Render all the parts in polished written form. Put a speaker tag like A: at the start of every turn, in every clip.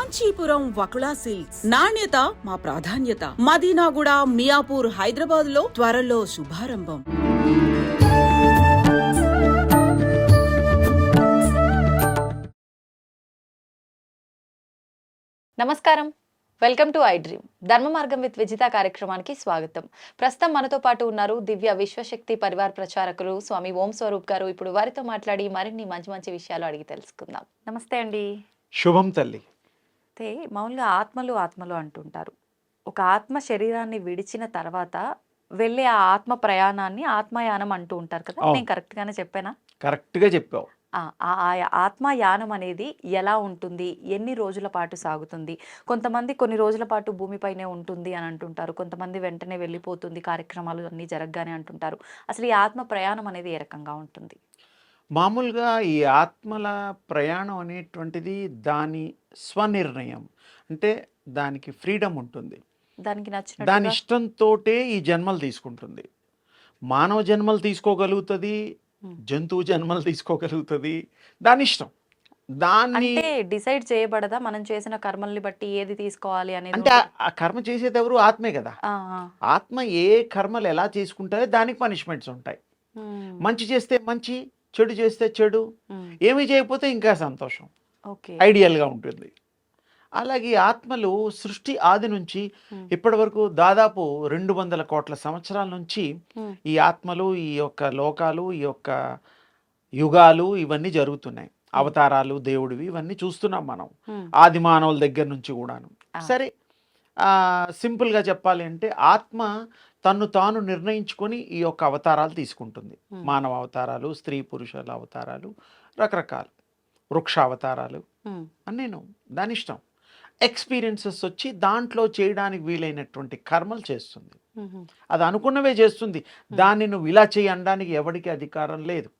A: Kanchipuram Vakula silks నాణ్యత మా ప్రాధాన్యత. మదీనాగూడ, మియాపూర్, హైదరాబాద్ లో త్వరలో శుభారంభం.
B: నమస్కారం, వెల్కమ్ టు ఐ డ్రీమ్. ధర్మ మార్గం విత్ విజిత కార్యక్రమానికి స్వాగతం. ప్రస్తుతం మనతో పాటు ఉన్నారు దివ్య విశ్వశక్తి పరివార్ ప్రచారకులు స్వామి ఓం స్వరూప్ గారు. ఇప్పుడు వారితో మాట్లాడి మరిన్ని మంచి మంచి విషయాలు అడిగి తెలుసుకుందాం. నమస్తే అండి.
C: శుభం తల్లి.
B: అయితే మామూలుగా ఆత్మలు అంటుంటారు. ఒక ఆత్మ శరీరాన్ని విడిచిన తర్వాత వెళ్ళే ఆ ఆత్మ ప్రయాణాన్ని ఆత్మయానం అంటూ ఉంటారు కదా. నేను కరెక్ట్ గానే చెప్పానా?
C: కరెక్ట్ గా చెప్పావు.
B: ఆత్మయానం అనేది ఎలా ఉంటుంది, ఎన్ని రోజుల పాటు సాగుతుంది? కొంతమంది కొన్ని రోజుల పాటు భూమిపైనే ఉంటుంది అని అంటుంటారు, కొంతమంది వెంటనే వెళ్ళిపోతుంది కార్యక్రమాలు అన్నీ జరగగానే అంటుంటారు. అసలు ఈ ఆత్మ ప్రయాణం అనేది ఏ రకంగా ఉంటుంది?
C: మామూలుగా ఈ ఆత్మల ప్రయాణం అనేటువంటిది దాని స్వనిర్ణయం, అంటే దానికి ఫ్రీడమ్ ఉంటుంది,
B: దానికి నచ్చిన
C: దాని ఇష్టంతోటే ఈ జన్మలు తీసుకుంటుంది. మానవ జన్మలు తీసుకోగలుగుతుంది, జంతువు జన్మలు తీసుకోగలుగుతుంది, దాని ఇష్టం. దాన్ని
B: డిసైడ్ చేయబడదా మనం చేసిన కర్మల్ని బట్టి ఏది తీసుకోవాలి అనేది?
C: అంటే ఆ కర్మ చేసేది ఎవరు? ఆత్మే కదా. ఆత్మ ఏ కర్మలు ఎలా చేసుకుంటారో దానికి పనిష్మెంట్స్ ఉంటాయి. మంచి చేస్తే మంచి, చెడు చేస్తే చెడు, ఏమీ చేయకపోతే ఇంకా సంతోషం, ఐడియల్గా ఉంటుంది. అలాగే ఆత్మలు సృష్టి ఆది నుంచి ఇప్పటి వరకు దాదాపు 200 కోట్ల సంవత్సరాల నుంచి ఈ ఆత్మలు, ఈ యొక్క లోకాలు, ఈ యొక్క యుగాలు ఇవన్నీ జరుగుతున్నాయి. అవతారాలు, దేవుడివి ఇవన్నీ చూస్తున్నాం మనం ఆది మానవుల దగ్గర నుంచి కూడాను. సరే, సింపుల్గా చెప్పాలి అంటే ఆత్మ తన్ను తాను నిర్ణయించుకొని ఈ యొక్క అవతారాలు తీసుకుంటుంది. మానవ అవతారాలు, స్త్రీ పురుషుల అవతారాలు, రకరకాలు వృక్ష అవతారాలు అని నేను దాని ఇష్టం. ఎక్స్పీరియన్సెస్ వచ్చి దాంట్లో చేయడానికి వీలైనటువంటి కర్మలు చేస్తుంది. అది అనుకున్నవే చేస్తుంది. దాన్ని నువ్వు ఇలా చేయి అనడానికి ఎవరికి అధికారం లేదు.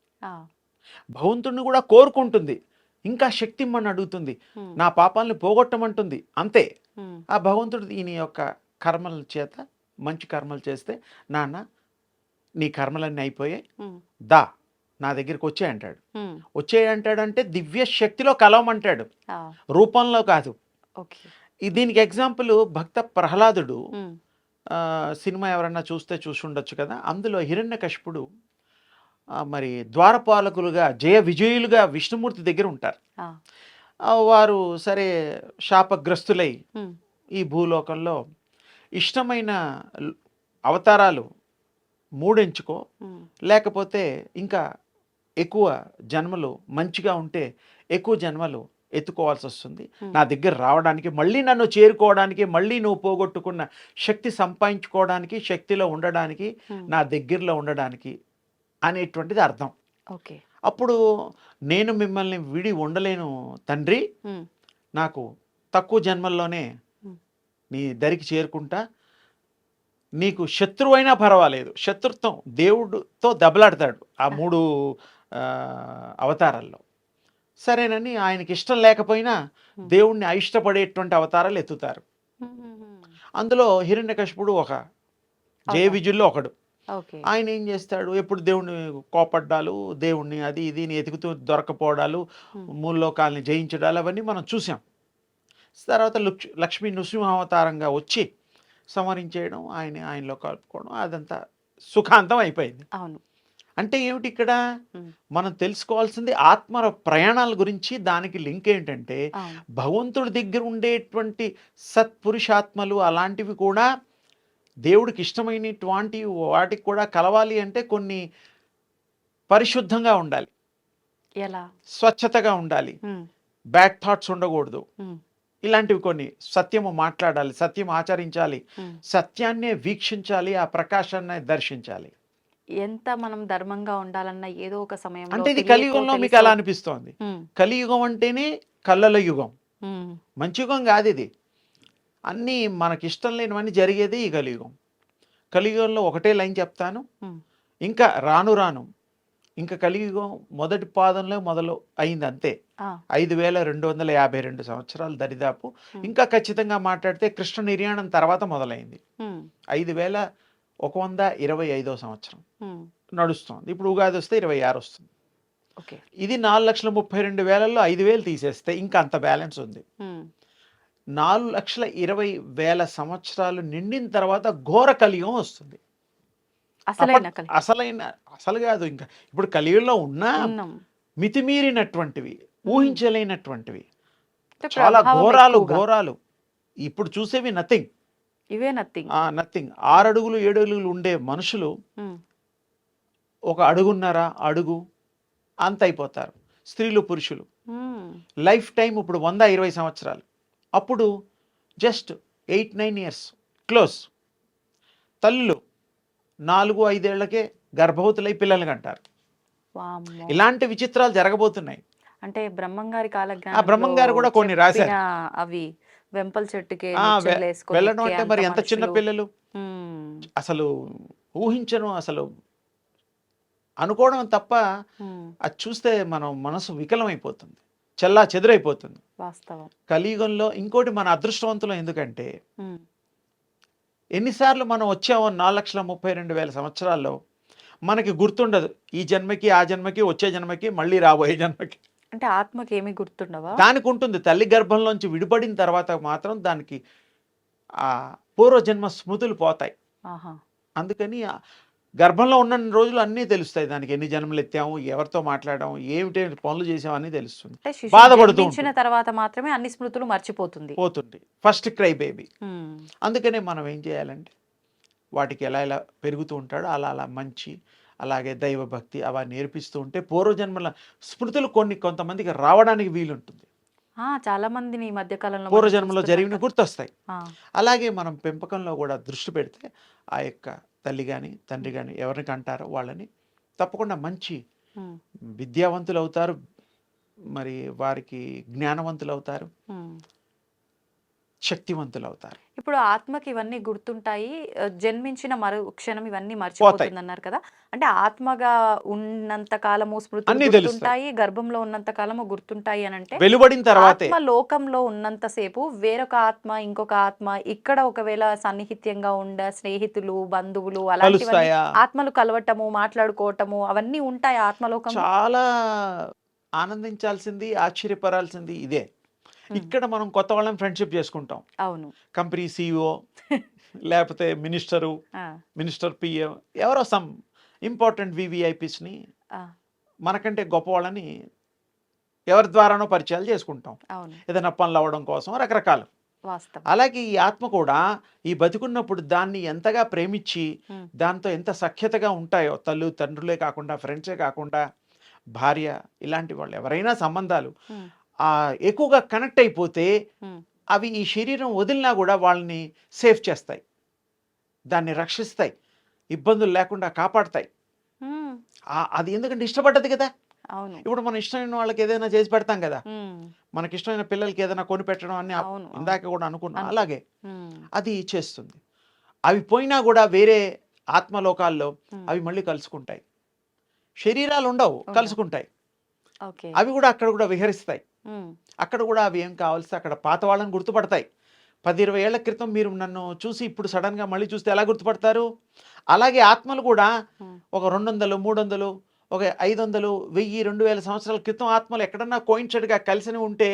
C: భగవంతుడిని కూడా కోరుకుంటుంది, ఇంకా శక్తి ఇమ్మని అడుగుతుంది, నా పాపాలను పోగొట్టమంటుంది. అంతే. ఆ భగవంతుడు ఈయన యొక్క కర్మల చేత మంచి కర్మలు చేస్తే, నాన్న నీ కర్మలన్నీ అయిపోయాయి, దా నా దగ్గరికి వచ్చే అంటాడు. వచ్చే అంటాడంటే దివ్య శక్తిలో కలవమంటాడు, రూపంలో కాదు. దీనికి ఎగ్జాంపుల్ భక్త ప్రహ్లాదుడు సినిమా ఎవరన్నా చూసి ఉండొచ్చు కదా. అందులో హిరణ్యకశిపుడు మరి ద్వారపాలకులుగా జయ విజయులుగా విష్ణుమూర్తి దగ్గర ఉంటారు. వారు సరే శాపగ్రస్తులై ఈ భూలోకంలో ఇష్టమైన అవతారాలు 3 ఎంచుకో, లేకపోతే ఇంకా ఎక్కువ జన్మలు మంచిగా ఉంటే ఎక్కువ జన్మలు ఎత్తుకోవాల్సి వస్తుంది, నా దగ్గర రావడానికి, మళ్ళీ నన్ను చేరుకోవడానికి, మళ్ళీ నువ్వు పోగొట్టుకున్న శక్తి సంపాదించుకోవడానికి, శక్తిలో ఉండడానికి, నా దగ్గరలో ఉండడానికి అనేటువంటిది అర్థం. అప్పుడు నేను మిమ్మల్ని విడి ఉండలేను తండ్రి, నాకు తక్కువ జన్మల్లోనే నీ దరికి చేరుకుంటా, నీకు శత్రువు అయినా పర్వాలేదు. శత్రుత్వం దేవుడితో దెబ్బలాడతాడు ఆ 3 అవతారాల్లో. సరేనని ఆయనకి ఇష్టం లేకపోయినా దేవుణ్ణి అయిష్టపడేటువంటి అవతారాలు ఎత్తుతారు. అందులో హిరణ్యకశిపుడు ఒక జయ విజయుల్లో ఒకడు. ఆయన ఏం చేస్తాడు, ఎప్పుడు దేవుణ్ణి కోపడ్డాలు, దేవుణ్ణి అది ఇది ఎతుకుతూ దొరకపోవడాలు, మూల్లోకాలని జయించడాలు అవన్నీ మనం చూసాం. తర్వాత లక్ష్మీ నృసింహావతారంగా వచ్చి సంహరించేయడం, ఆయనలో కలుపుకోవడం, అదంతా సుఖాంతం అయిపోయింది. అంటే ఏమిటి ఇక్కడ మనం తెలుసుకోవాల్సింది ఆత్మ ప్రయాణాల గురించి. దానికి లింక్ ఏంటంటే భగవంతుడి దగ్గర ఉండేటువంటి సత్పురుషాత్మలు అలాంటివి కూడా దేవుడికి ఇష్టమైనటువంటి వాటికి కూడా కలవాలి అంటే కొన్ని పరిశుద్ధంగా ఉండాలి, స్వచ్ఛతగా ఉండాలి, బ్యాడ్ థాట్స్ ఉండకూడదు, ఇలాంటివి కొన్ని. సత్యము మాట్లాడాలి, సత్యం ఆచరించాలి, సత్యాన్నే వీక్షించాలి, ఆ ప్రకాశాన్ని దర్శించాలి.
B: ఎంత మనం ధర్మంగా ఉండాలన్న ఏదో ఒక సమయంలో,
C: అంటే ఇది కలియుగంలో మీకు అలా అనిపిస్తోంది. కలియుగం అంటేనే కళ్ళల యుగం, మంచి యుగం కాదు ఇది. అన్నీ మనకి ఇష్టం లేనివన్నీ జరిగేది ఈ కలియుగం. కలియుగంలో ఒకటే లైన్ చెప్తాను, ఇంకా రాను రాను ఇంకా కలియుగం మొదటి పాదంలో మొదలు అయింది అంతే. 5252 సంవత్సరాలు దరిదాపు. ఇంకా ఖచ్చితంగా మాట్లాడితే కృష్ణ నిర్యాణం తర్వాత మొదలైంది. 5125వ సంవత్సరం నడుస్తుంది. ఇప్పుడు ఉగాది వస్తే 26 వస్తుంది. ఇది 4,32,000లో 5,000 తీసేస్తే ఇంకా అంత బ్యాలెన్స్ ఉంది. 4,20,000 సంవత్సరాలు నిండిన తర్వాత ఘోర కలియుగం వస్తుంది.
B: అసలైన కలి
C: అసలు కాదు, ఇంకా ఇప్పుడు కలియుగంలో ఉన్న
B: ఉన్నాం.
C: మితిమీరినటువంటివి,
B: మ్మ్.
C: ఊహించలేనటువంటివి,
B: అంటే
C: చాలా
B: ప్రభావం
C: ఘోరాలు
B: ఎక్కువగా.
C: ఘోరాలు. ఇప్పుడు చూసేవి నథింగ్.
B: ఇవే నథింగ్.
C: నథింగ్. 6 అడుగులు 7 అడుగులు ఉండే మనుషులు ఒక అడుగున్నర అడుగు అంత అయిపోతారు. స్త్రీలు పురుషులు లైఫ్ టైం ఇప్పుడు 120 సంవత్సరాలు. అప్పుడు జస్ట్ 8-9 ఇయర్స్ క్లోజ్. తల్లులు 4-5 ఏళ్లకే గర్భవతులై పిల్లల్ని కంటారు.
B: వామ్మో.
C: ఇలాంటి విచిత్రాలు జరగబోతున్నాయి.
B: అంటే బ్రహ్మంగారి
C: ఆ బ్రహ్మంగారు కూడా కొన్ని రాశారు.
B: అవి వెంపల చెట్టుకి
C: ఆ,
B: నిచ్చెనలు వేసుకొని
C: వెళ్ళడం
B: ఎక్కే
C: అంటే
B: అంత
C: మరి ఎంత చిన్న
B: మనుషులు.
C: పిల్లలు,
B: మ్మ్.
C: అసలు ఊహించను, అసలు అనుకోవడం తప్ప
B: మ్మ్.
C: అది చూస్తే మనం మనసు వికలమైపోతుంది, చెల్లా చెదురైపోతుంది.
B: వాస్తవం.
C: కలియుగంలో ఇంకోటి మన అదృష్టవంతులం. ఎందుకంటే
B: మ్మ్.
C: ఎన్నిసార్లు మనం వచ్చామో 4,32,000 సంవత్సరాల్లో మనకి గుర్తుండదు. ఈ జన్మకి, ఆ జన్మకి, వచ్చే జన్మకి, మళ్ళీ రాబోయే జన్మకి.
B: అంటే ఆత్మకి ఏమి గుర్తుండవా?
C: దానికి ఉంటుంది. తల్లి గర్భంలోంచి విడిపడిన తర్వాత మాత్రం దానికి ఆ పూర్వజన్మ స్మృతులు పోతాయి.
B: ఆహా.
C: అందుకని ఆ గర్భంలో ఉన్న రోజులు అన్నీ తెలుస్తాయి. దానికి ఎన్ని జన్మలు ఎత్తాము, ఎవరితో మాట్లాడాము, ఏమిటి పనులు చేసాము అన్నీ తెలుస్తుంది.
B: అంటే శిశువు
C: బాధపడుతూ
B: జన్మించిన తర్వాత మాత్రమే అన్ని స్మృతులు మర్చిపోతుంది.
C: పోతుంది. First cry baby.
B: మ్మ్.
C: అందుకనే మనం ఏం చేయాలంటే వాటికి ఎలా ఎలా పెరుగుతూ ఉంటాడో అలా అలా మంచి, అలాగే దైవభక్తి అలా నేర్పిస్తూ ఉంటే పూర్వజన్మల స్మృతులు కొంతమందికి రావడానికి వీలుంటుంది.
B: చాలా మందిని ఈ మధ్య కాలంలో మనం
C: పూర్వజన్మలో
B: చూస్తున్నాం
C: జరిగిన
B: కదా.
C: గుర్తొస్తాయి.
B: ఆ,
C: అలాగే మనం పెంపకంలో కూడా దృష్టి పెడితే ఆ యొక్క తల్లి కానీ తండ్రి కానీ ఎవరిని కంటారో వాళ్ళని తప్పకుండా మంచి
B: మ్మ్.
C: విద్యావంతులు అవుతారు, మరి వారికి జ్ఞానవంతులు అవుతారు,
B: మ్మ్.
C: శక్తివంతులు అవుతారు.
B: ఇప్పుడు ఆత్మకి ఇవన్నీ గుర్తుంటాయి. జన్మించిన మరు క్షణం ఇవన్నీ మర్చిపోతుంది అన్నారు కదా. అంటే ఆత్మగా ఉన్నంత కాలము స్మృతులు
C: అన్నీ
B: గుర్తుంటాయి, గర్భంలో ఉన్నంత కాలము గుర్తుంటాయి అని అంటే
C: వెలువడిన తర్వాతే
B: ఆత్మ లోకంలో ఉన్నంతసేపు వేరొక ఆత్మ ఇంకొక ఆత్మ ఇక్కడ ఒకవేళ సన్నిహిత్యంగా ఉండే స్నేహితులు బంధువులు అలాంటివన్నీ
C: కలుస్తాయా?
B: ఆత్మలు కలవటము మాట్లాడుకోవటము అవన్నీ ఉంటాయి ఆత్మలోకం.
C: చాలా ఆనందించాల్సింది, ఆశ్చర్యపడాల్సింది ఇదే. ఇక్కడ మనం కొత్త వాళ్ళని ఫ్రెండ్షిప్ చేసుకుంటాం.
B: అవును.
C: కంపెనీ CEO లేకపోతే
B: ఆ,
C: మినిస్టర్ పిఎం ఎవరో సమ్ ఇంపార్టెంట్ VVIPsని
B: ఆ,
C: మనకంటే గొప్ప వాళ్ళని ఎవరి ద్వారానో పరిచయాలు చేసుకుంటాం,
B: అవును.
C: ఏదైనా పనులు అవ్వడం కోసం రకరకాలు.
B: వాస్తవం.
C: అలాగే ఈ ఆత్మ కూడా ఈ బతికున్నప్పుడు దాన్ని ఎంతగా ప్రేమించి
B: మ్మ్.
C: దాంతో ఎంత సఖ్యతగా ఉంటాయో, తండ్రులే కాకుండా ఫ్రెండ్సే కాకుండా భార్య ఇలాంటి వాళ్ళు ఎవరైనా సంబంధాలు
B: మ్మ్.
C: ఎక్కువగా కనెక్ట్ అయిపోతే
B: మ్మ్.
C: అవి ఈ శరీరం వదిలినా కూడా వాళ్ళని సేఫ్ చేస్తాయి, దాన్ని రక్షిస్తాయి, ఇబ్బందులు లేకుండా కాపాడతాయి.
B: మ్మ్.
C: అది ఎందుకంటే ఇష్టపడ్డది కదా.
B: అవును.
C: ఇప్పుడు మన ఇష్టమైన వాళ్ళకి ఏదైనా చేసి పెడతాం కదా,
B: మ్మ్.
C: మనకి ఇష్టమైన పిల్లలకి ఏదైనా కొని పెట్టడం అని
B: అవును.
C: ఇందాక కూడా అనుకున్నాం.
B: అవును.
C: అలాగే
B: మ్మ్.
C: అది చేస్తుంది. అవి పోయినా కూడా వేరే ఆత్మలోకాల్లో
B: మ్మ్.
C: అవి మళ్ళీ కలుసుకుంటాయి. శరీరాలు ఉండవు, కలుసుకుంటాయి.
B: ఓకే.
C: అవి కూడా అక్కడ కూడా విహరిస్తాయి.
B: మ్మ్.
C: అక్కడ కూడా అవి ఏం కావాల్సి అక్కడ పాత వాళ్ళని గుర్తుపడతాయి. 10-20 ఏళ్ల క్రితం మీరు నన్ను చూసి ఇప్పుడు సడన్గా మళ్ళీ చూస్తే ఎలా గుర్తుపడతారు? అలాగే ఆత్మలు కూడా
B: మ్మ్.
C: ఒక 200, 300, ఒక 500, 1000, 2000 సంవత్సరాల క్రితం ఆత్మలు ఎక్కడన్నా కోయిన్సైడ్గా కలిసి ఉంటే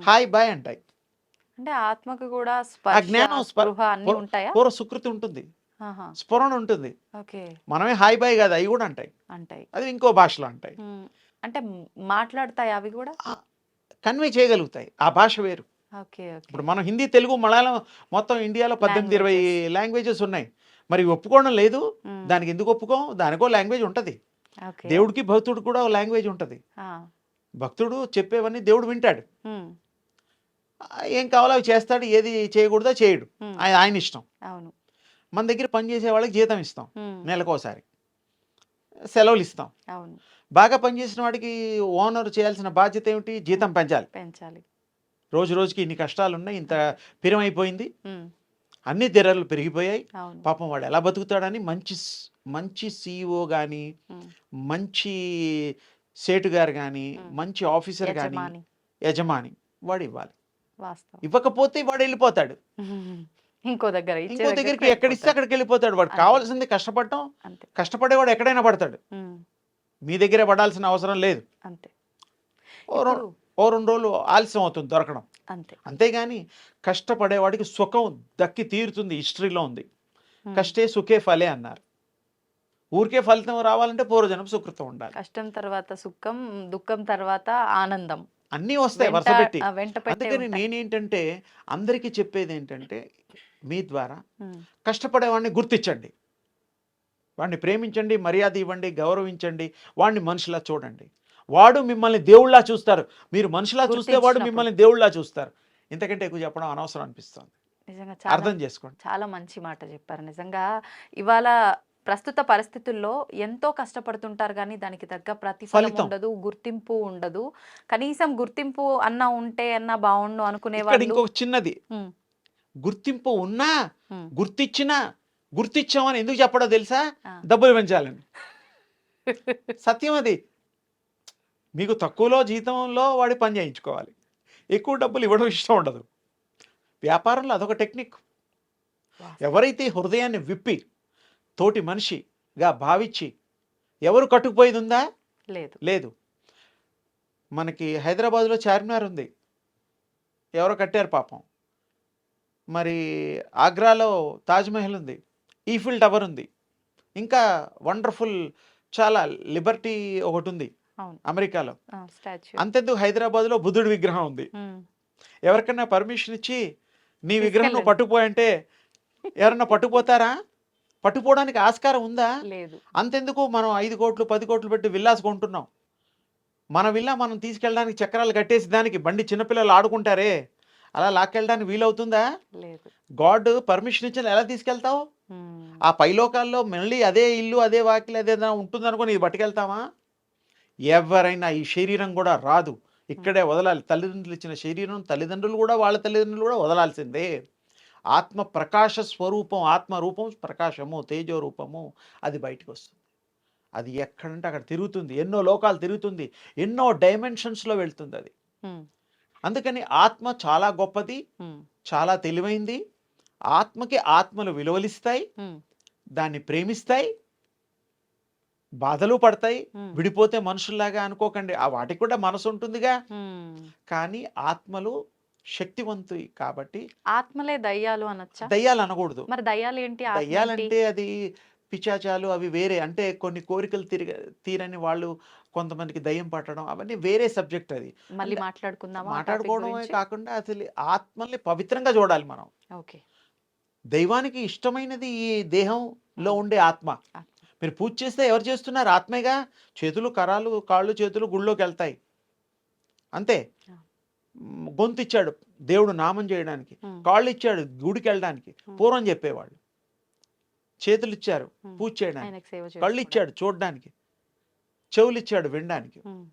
C: హాయ్ బాయ్ అంటాయి.
B: అంటే ఆత్మకు కూడా
C: ఆ
B: స్పర్శ
C: జ్ఞానం
B: స్పృహ అన్ని ఉంటాయా?
C: పూర్వ సుకృతి ఉంటుంది,
B: ఆహా.
C: స్ఫురణ ఉంటుంది.
B: ఓకే.
C: మనమే హాయ్ బాయ్ కాదు, అవి కూడా అంటాయి.
B: అంటాయి.
C: అది ఇంకో భాషలో అంటాయి.
B: మ్మ్. అంటే మాట్లాడతాయి అవి కూడా.
C: కన్వే చేయగలుగుతాయి. ఆ భాష వేరు.
B: ఓకే. ఓకే.
C: ఇప్పుడు మనం హిందీ, తెలుగు, మలయాళం మొత్తం ఇండియాలో 18-20 లాంగ్వేజెస్ ఉన్నాయి. మరి ఒప్పుకోవడం లేదు.
B: మ్మ్.
C: దానికి ఎందుకు ఒప్పుకోం? దానికో లాంగ్వేజ్ ఉంటుంది.
B: ఓకే.
C: దేవుడికి భక్తుడు కూడా ఒక లాంగ్వేజ్ ఉంటుంది.
B: ఆ.
C: భక్తుడు చెప్పేవన్నీ దేవుడు వింటాడు.
B: మ్మ్.
C: ఏం కావాలో అవి చేస్తాడు, ఏది చేయకూడదో చేయడు.
B: మ్మ్.
C: ఆయన ఇష్టం.
B: అవును.
C: మన దగ్గర పనిచేసే వాళ్ళకి జీతం ఇస్తాం,
B: మ్మ్.
C: నెలకోసారి సెలవులు ఇస్తాం.
B: అవును.
C: బాగా పనిచేసిన వాడికి ఓనర్ చేయాల్సిన బాధ్యత ఏమిటి? జీతం పెంచాలి.
B: పెంచాలి.
C: రోజు రోజుకి ఇన్ని కష్టాలు ఉన్నాయి, ఇంత పిరమైపోయింది,
B: మ్మ్.
C: అన్ని ధరలు పెరిగిపోయాయి,
B: అవును.
C: పాపం వాడు ఎలా బతుకుతాడని మంచి CEO కానీ,
B: మ్మ్.
C: మంచి సేటు గారు కానీ, మంచి ఆఫీసర్ కానీ,
B: యజమాని.
C: యజమాని వాడు ఇవ్వాలి.
B: వాస్తవం.
C: ఇవ్వకపోతే వాడు వెళ్ళిపోతాడు.
B: మ్మ్. ఇంకో దగ్గర ఇచ్చే
C: ఇంకో దగ్గరికి
B: దగ్గరికి
C: ఎక్కడిస్తే
B: వెళ్ళిపోతాడు.
C: అక్కడికి వెళ్ళిపోతాడు. వాడు
B: అంతే.
C: కావాల్సింది కష్టపడటం.
B: అంతే.
C: కష్టపడేవాడు ఎక్కడైనా పడతాడు.
B: మ్మ్.
C: మీ దగ్గరే పడాల్సిన అవసరం లేదు.
B: అంతే.
C: ఓ 2 రోజులు ఆలస్యం అవుతుంది దొరకడం.
B: అంతే.
C: అంతేగాని కష్టపడేవాడికి సుఖం దక్కి తీరుతుంది, హిస్టరీలో ఉంది.
B: ఉమ్.
C: కష్టే సుఖే ఫలే అన్నారు. ఊరికే ఫలితం రావాలంటే పూర్వజన్మ సుకృతం ఉండాలి.
B: కష్టం తర్వాత సుఖం, దుఃఖం తర్వాత ఆనందం
C: అన్నీ వస్తాయి
B: వెంట
C: వరుసపెట్టి.
B: వెంట పెట్టే
C: అందుకని
B: ఉంటాయి.
C: నేనేంటంటే అందరికీ చెప్పేది ఏంటంటే, మీ ద్వారా
B: ఉమ్.
C: కష్టపడేవాడిని గుర్తించండి, వాడిని ప్రేమించండి, మర్యాద ఇవ్వండి, గౌరవించండి, వాడిని మనిషిలా చూడండి. వాడు మిమ్మల్ని దేవుళ్ళా చూస్తారు. మీరు మనిషిలా చూస్తే వాడు
B: గుర్తించినప్పుడు.
C: మిమ్మల్ని దేవుళ్ళా చూస్తారు. ఇంతకంటే ఎక్కువ చెప్పడం అనవసరం అనిపిస్తుంది.
B: నిజంగా చాలా
C: అర్థం చేసుకోండి.
B: చాలా మంచి మాట చెప్పారు. నిజంగా ఇవాళ ప్రస్తుత పరిస్థితుల్లో ఎంతో కష్టపడుతుంటారు కానీ దానికి తగ్గ ప్రతిఫలం
C: ఫలితం.
B: ఉండదు, గుర్తింపు ఉండదు. కనీసం గుర్తింపు అన్న ఉంటే అన్న బాగుండు అనుకునే
C: ఇక్కడ
B: వాళ్ళు.
C: ఇంకొక చిన్నది,
B: ఉమ్,
C: గుర్తింపు ఉన్నా
B: ఉమ్,
C: గుర్తించినా గుర్తించామని ఎందుకు చెప్పడో తెలుసా?
B: ఆ.
C: డబ్బులు పెంచాలని. సత్యం అది. మీకు తక్కువలో జీతంలో వాడి పని చేయించుకోవాలి, ఎక్కువ డబ్బులు ఇవ్వడం ఇష్టం ఉండదు. వ్యాపారంలో అదొక టెక్నిక్. ఎవరైతే హృదయాన్ని విప్పి తోటి మనిషిగా భావించి ఎవరు కట్టుకుపోయేది ఉందా?
B: లేదు.
C: లేదు. మనకి హైదరాబాద్లో చార్మినార్ ఉంది, ఎవరో కట్టారు పాపం. మరి ఆగ్రాలో తాజ్మహల్ ఉంది, ఈఫిల్ టవర్ ఉంది, ఇంకా వండర్ఫుల్ చాలా లిబర్టీ ఒకటి ఉంది
B: అవును.
C: అమెరికాలో.
B: స్టాచ్యూ.
C: అంతెందుకు హైదరాబాద్లో బుద్ధుడి విగ్రహం ఉంది. ఎవరికైనా పర్మిషన్ ఇచ్చి నీ విగ్రహం నువ్వు
B: తీసుకెళ్ళండి.
C: పట్టుకుపోయంటే ఎవరన్నా పట్టుకుపోతారా? పట్టుకోవడానికి ఆస్కారం ఉందా?
B: లేదు.
C: అంతెందుకు మనం 5 కోట్లు 10 కోట్లు పెట్టి విల్లాస్ కొంటున్నాం. మన విల్లా మనం తీసుకెళ్ళడానికి చక్రాలు కట్టేసి దానికి బండి చిన్నపిల్లలు ఆడుకుంటారే, అలా లాక్కెళ్ళడానికి వీలవుతుందా?
B: లేదు.
C: గాడ్ పర్మిషన్ ఇచ్చిన ఎలా తీసుకెళ్తావు?
B: ఉమ్,
C: ఆ పైలోకాల్లో మళ్ళీ అదే ఇల్లు అదే వాకిలి అదే ఉంటుందనుకొని ఇది పట్టుకెళ్తామా? ఎవరైనా ఈ శరీరం కూడా రాదు, ఇక్కడే వదలాలి. తల్లిదండ్రులు ఇచ్చిన శరీరం తల్లిదండ్రులు కూడా వాళ్ళ తల్లిదండ్రులు కూడా వదలాల్సిందే. ఆత్మ ప్రకాశ స్వరూపం, ఆత్మ రూపం ప్రకాశము, తేజో రూపము, అది బయటకు వస్తుంది. అది ఎక్కడంటే అక్కడ తిరుగుతుంది, ఎన్నో లోకాలు తిరుగుతుంది, ఎన్నో డైమెన్షన్స్లో వెళ్తుంది అది.
B: ఉమ్,
C: అందుకని ఆత్మ చాలా గొప్పది,
B: ఉమ్,
C: చాలా తెలివైంది. ఆత్మకి ఆత్మలు విలువలిస్తాయి,
B: ఉమ్,
C: దాన్ని ప్రేమిస్తాయి, బాధలు పడతాయి.
B: ఉమ్,
C: విడిపోతే మనుషుల్లాగా అనుకోకండి, ఆ వాటికి కూడా మనసు ఉంటుందిగా.
B: ఉమ్.
C: కానీ ఆత్మలు శక్తివంతుయి కాబట్టి
B: ఆత్మలే దయ్యాలు అనొచ్చా?
C: దయ్యాలు అనకూడదు.
B: మరి దయ్యాలు ఏంటి? ఆత్మ ఏంటి?
C: దయ్యాలంటే అది పిశాచాలు, అవి వేరే. అంటే కొన్ని కోరికలు తీరని వాళ్ళు, కొంతమందికి దయ్యం పట్టడం, అవన్నీ వేరే సబ్జెక్ట్. అది
B: మళ్ళీ
C: అంటే
B: మాట్లాడుకుందామా ఆ topic
C: మాట్లాడుకోవడమే
B: గురించి?
C: కాకుండా అసలు ఆత్మల్ని పవిత్రంగా చూడాలి మనం.
B: ఓకే.
C: దైవానికి ఇష్టమైనది ఈ దేహంలో ఉండే ఆత్మ.
B: ఆత్మ.
C: మీరు పూజ చేస్తే ఎవరు చేస్తున్నారు? ఆత్మేగా. చేతులు కరాలు కాళ్ళు చేతులు గుళ్ళోకి వెళ్తాయి అంతే.
B: ఆ.
C: గొంతు ఇచ్చాడు దేవుడు నామం చేయడానికి,
B: ఉమ్,
C: కాళ్ళు ఇచ్చాడు గుడికి వెళ్ళడానికి. పూర్వం చెప్పేవాళ్ళు చేతులు ఇచ్చారు
B: ఉమ్.
C: పూజ చేయడానికి,
B: ఆయనకు సేవ
C: కళ్ళు
B: చేసుకోవడానికి.
C: ఇచ్చాడు చూడడానికి, చెవులు ఇచ్చాడు వినడానికి.
B: ఉమ్,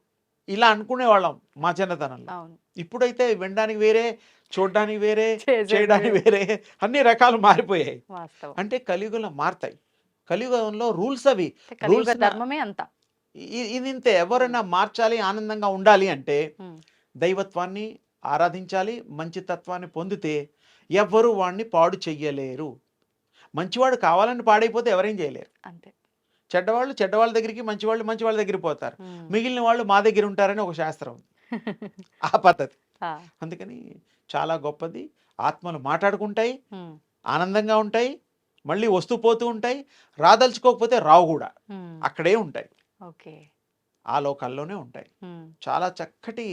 C: ఇలా అనుకునేవాళ్ళం మా చిన్నతనంలో.
B: అవును.
C: ఇప్పుడైతే వినడానికి వేరే, చూడడానికి వేరే,
B: చేసేది
C: చేయడానికి వేరే, అన్ని రకాలు మారిపోయాయి.
B: వాస్తవం.
C: అంటే కలియుగంలో మారుతాయి. కలియుగంలో రూల్స్ అవి.
B: అంటే కలియుగ
C: రూల్స్
B: ధర్మమే అంత.
C: ఇది ఇంతే. ఎవరైనా మార్చాలి, ఆనందంగా ఉండాలి అంటే
B: ఉమ్,
C: దైవత్వాన్ని ఆరాధించాలి, మంచి తత్వాన్ని పొందితే ఎవ్వరూ వాడిని పాడు చెయ్యలేరు. మంచివాడు కావాలని పాడైపోతే ఎవరేం చేయలేరు.
B: అంతే.
C: చెడ్డవాళ్ళు చెడ్డవాళ్ళ దగ్గరికి, మంచివాళ్ళు మంచివాళ్ళ దగ్గరికి పోతారు.
B: ఉమ్.
C: మిగిలిన వాళ్ళు మా దగ్గర ఉంటారని ఒక శాస్త్రం ఉంది, ఆ పద్ధతి.
B: ఆ,
C: అందుకని చాలా గొప్పది. ఆత్మలు మాట్లాడుకుంటాయి,
B: ఉమ్,
C: ఆనందంగా ఉంటాయి, మళ్ళీ వస్తూ పోతూ ఉంటాయి. రాదలుచుకోకపోతే రావు కూడా,
B: ఉమ్,
C: అక్కడే ఉంటాయి,
B: ఓకే.
C: ఆ లోకాల్లోనే ఉంటాయి.
B: ఉమ్,
C: చాలా చక్కటి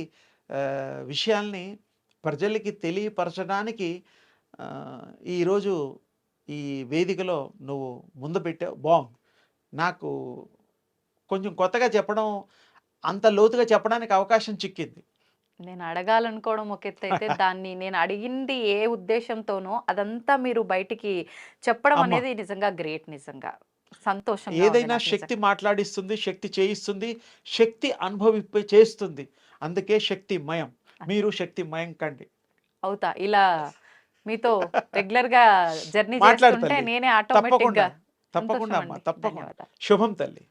C: విషయాల్ని ప్రజలకి తెలియపరచడానికి ఈరోజు ఈ వేదికలో నువ్వు ముందు పెట్టావు. బాగుంది. నాకు కొంచెం కొత్తగా చెప్పడం, అంత లోతుగా చెప్పడానికి అవకాశం చిక్కింది.
B: నేను అడగాలనుకోవడం ఒక ఎత్తు అయితే దాన్ని నేను అడిగింది ఏ ఉద్దేశంతోనో అదంతా మీరు బయటికి చెప్పడం
C: అమ్మ.
B: అనేది నిజంగా గ్రేట్. నిజంగా సంతోషం.
C: ఏదైనా శక్తి మాట్లాడిస్తుంది, శక్తి చేయిస్తుంది, శక్తి అనుభవింప చేస్తుంది. అందుకే శక్తిమయం. మీరు శక్తిమయం కండి.
B: అవుతా ఇలా మీతో రెగ్యులర్ గా జర్నీ
C: మాట్లాడు
B: చేస్తుంటే
C: తల్లి.
B: నేనే ఆటోమేటిక్
C: తప్పకుండా
B: గా
C: తప్పకుండా
B: సంతోషం
C: అమ్మా,
B: అండి.
C: తప్పకుండా.
B: ధన్యవాదాలు.
C: శుభం తల్లి.